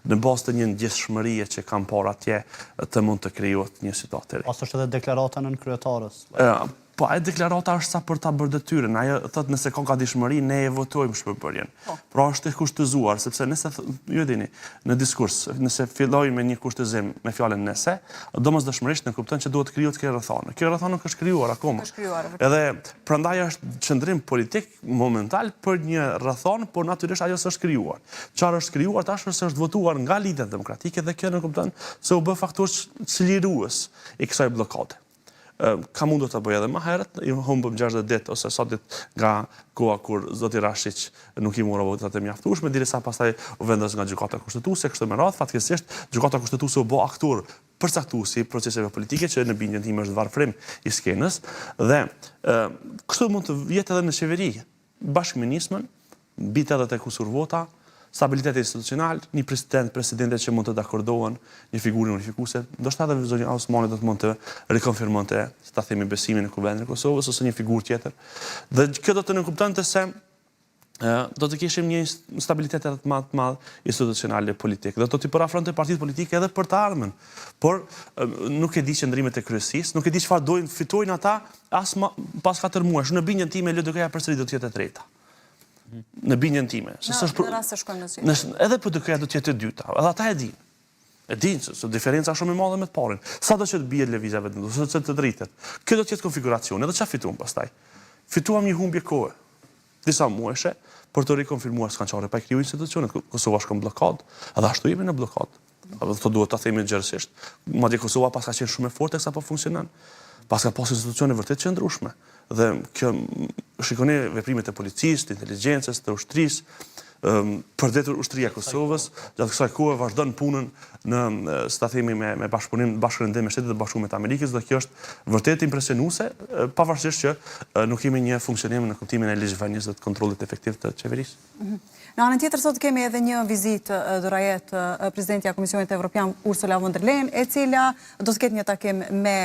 në bazë të një ndjeshmërie që kam parë atje të mund të krijohet një situatë e re. Pas është edhe deklarata nën kryetarës. Po, e deklarata është sa për ta bërë detyrën. Ajo thotë nëse ka gatishmëri, ne e votojmë shpërbërjen. Pra është e kushtëzuar, sepse nëse, ju dini, në diskurs, nëse filloj me një kushtëzim me fjalën nëse, domosdoshmërisht ne kupton që duhet të krijohet kjo rrethana. Kjo rrethana nuk është krijuar akoma. Edhe prandaj është qëndrim politik momental për një rrethon, por natyrisht ajo s'është krijuar. Çfarë është krijuar tash është votuar nga lidhjet demokratike dhe kjo ne kupton se u bë faktor çlirues i kësaj bllokade. Ka mundur të bëj edhe më herët, i humbëm 60 ditë ose sa ditë nga koha kur zoti Rashić nuk i mora votat e mjaftueshme, derisa pastaj u vendos nga gjykata kushtetuese, kështu me radhë, fatkeqësisht gjykata kushtetuese u bë aktor përcaktuesi i proceseve politike që në bindjen time është varfrim i skenës dhe kështu mund të jetë edhe në qeveri. Bashkëministmën, bit edhe tek usurvota, stabilitet institucional, një presidente që mund të dakordohen, një figurë unifikuese, ndoshta edhe zonja Osmani do të mund të rikonfirmonte, ta themi besimin e Kuvendit të Kosovës ose një figurë tjetër. Dhe kjo do të në kuptonte se do të kishim një stabilitet edhe më të madh institucional e politik. Dhe do t'i parafronte partitë politike edhe për të ardhmen. Por nuk e di qëndrimet e kryesisë, nuk e di çfarë fitojnë ata as pas 4 muajsh. Në bindjen time LDK-ja përsëri do të jetë e treta. Në bindjen time. Edhe PDK-ja do të jetë e dyta. Edhe ata e dinë. E dinë se diferenca shumë e madhe me të parin. Sa do që të bie lëvizjeve të ndodhur, se të dritet. Kjo do të jetë konfiguracion. Edhe çfarë fituam pastaj? Fituam një humbje kohe. Disa muajshe për të rikonfirmuar s'kançare pa kriju institucionet. Kosova është në blokadë, edhe ashtu jemi në blokadë. Këto duhet ta themi gjërësisht. Madje Kosova pas ka qenë shumë e fortë sa po funksionon. Pas ka pas institucione vërtet qëndrueshme. Dhe kjo shikoni veprimet e policisë, të inteligjencës, të ushtrisë, përdetur ushtria e Kosovës, gjatë kësaj kohe vazhdon punën në, ta themi, me bashkërendim me Shtetet e Bashkuara të Amerikës, dhe kjo është vërtet impresionuese, pavarësisht që nuk kemi një funksionim në kuptimin e ligjvënies dhe të kontrollit efektiv të qeverisë. Në anën tjetër, sot kemi edhe një vizitë durajet presidentja e Komisionit Evropian Ursula von der Leyen, e cila do të ketë një takim me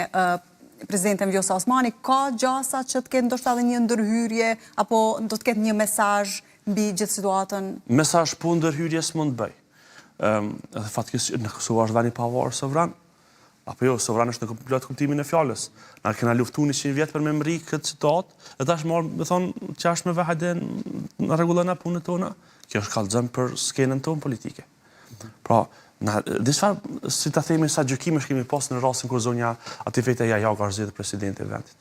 presidenten Vjosa Osmani. Ka gjasa që të ketë ndoshta edhe një ndërhyrje, apo do të ketë një mesazh mbi gjithë situatën? Mesazh po ndërhyrje s'mund bëj. Edhe fatkeqësisht në Kosovë është vani pavarur sovran, apo jo, sovran është në plot kuptimin e fjalës. Na kena luftuar 100 vjet për me mri këtë situatë, dhe tash me thonë qashme hajde në rregullona punën tona. Kjo është kallëzim për skenën tonë politike. Pra, disa, si ta themi, sa gjykimesh kemi pas në rastin kur zonja Atifete Jaja ka zgjedhur presidenti i vendit.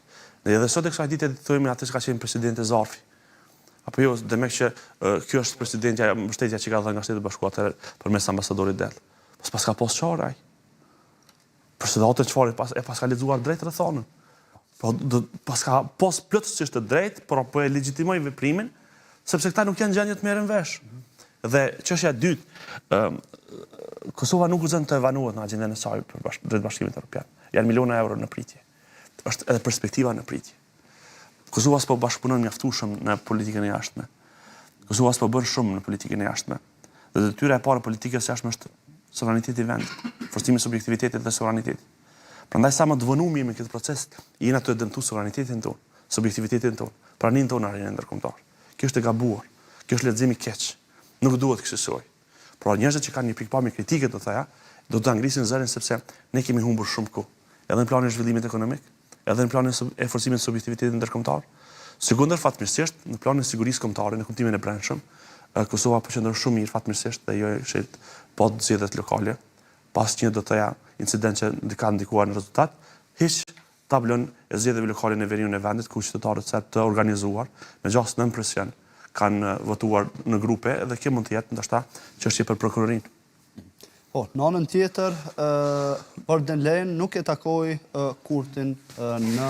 Dhe edhe sot e kësaj dite thojmë atë që ka qenë presidenti Zarfi. Apo jo, demek që kjo është presidentja, mbështetja që ka dhënë nga Shtetet e Bashkuara përmes ambasadorit Del. Pas ka pas çfarë ai. Për sedatën çfarë e pas ka lexuar drejt rrethonën. Po pas ka pas plotësisht të drejtë, por apo e legjitimoi veprimin, sepse këta nuk janë gjendje të merren vesh. Dhe çështja e dytë, Kosova nuk guxon të evanuohet në agjendën e saj për drejt Bashkimit Evropian. Janë miliona euro në pritje. Është edhe perspektiva në pritje. Kosova s'po bashkëpunon mjaftueshëm në politikën e jashtme. Kosova s'po bën shumë në politikën e jashtme. Dhe detyra e parë politike së jashtme është sovraniteti i vendit, forcimi i subjektivitetit dhe sovranitetit. Prandaj sa më të vonuar jemi në këtë proces, jena të dëmtuar sovranitetin tonë, subjektivitetin tonë, praninë tonë në arenën ndërkombëtare. Kjo është e gabuar. Kjo është lexim i keq. Nuk duhet kësaj. Por njerëzit që kanë një pikpamje kritike do thoya, do ta ngrisin zërin sepse ne kemi humbur shumë kohë. Edhe në planin e zhvillimit ekonomik, edhe në planin e forcimit të subjektivitetit ndërkombëtar. Sekondër, fatmirësisht, në planin e sigurisë kombëtare, në kuptimin e brendshëm, Kosova po qëndron shumë mirë fatmirësisht dhe jo shet po zgjedhjet lokale. Pas një do të thoya incident që ka ndikuar në rezultat, hiç tablon e zgjedhjeve lokale në veriun e vendit ku qytetarët serb të organizuar me gjasë nën presion kanë votuar në grupe dhe kjo mund të jetë ndoshta çështje për prokurorinë. Po, në anën tjetër, von der Leyen nuk e takoi Kurtin në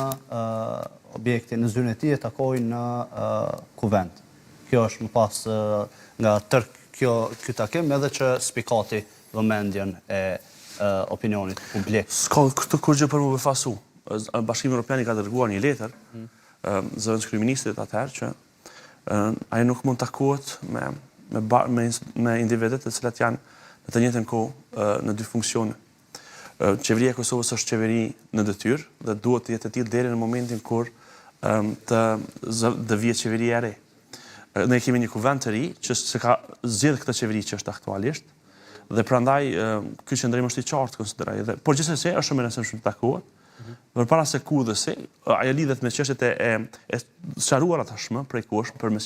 objektin, në zyrën e tij e takoi në Kuvend. Kjo është më pas nga tërë ky takim edhe që spikati vëmendjen e opinionit publik. S'ka këtë kurgjë për më befasu. Bashkimi Evropian i ka dërguar një letër zëvendës kryeministrit atëherë që ai nuk mund takohet me individet të cilat janë në të njëjtën kohë në dy funksione. Qeveria e Kosovës është qeveri në detyrë dhe duhet të jetë e tillë deri në momentin kur të vijë qeveria e re. Ne kemi një kuvend të ri që se ka zgjedhur këtë qeveri që është aktualisht Dhe prandaj ky qëndrim është i qartë konsideroj. Por gjithsesi është shumë e rëndësishme të takohet. Përpara se ku dhe si, ajo lidhet me çështjet e sqaruara tashmë prej kosh përmes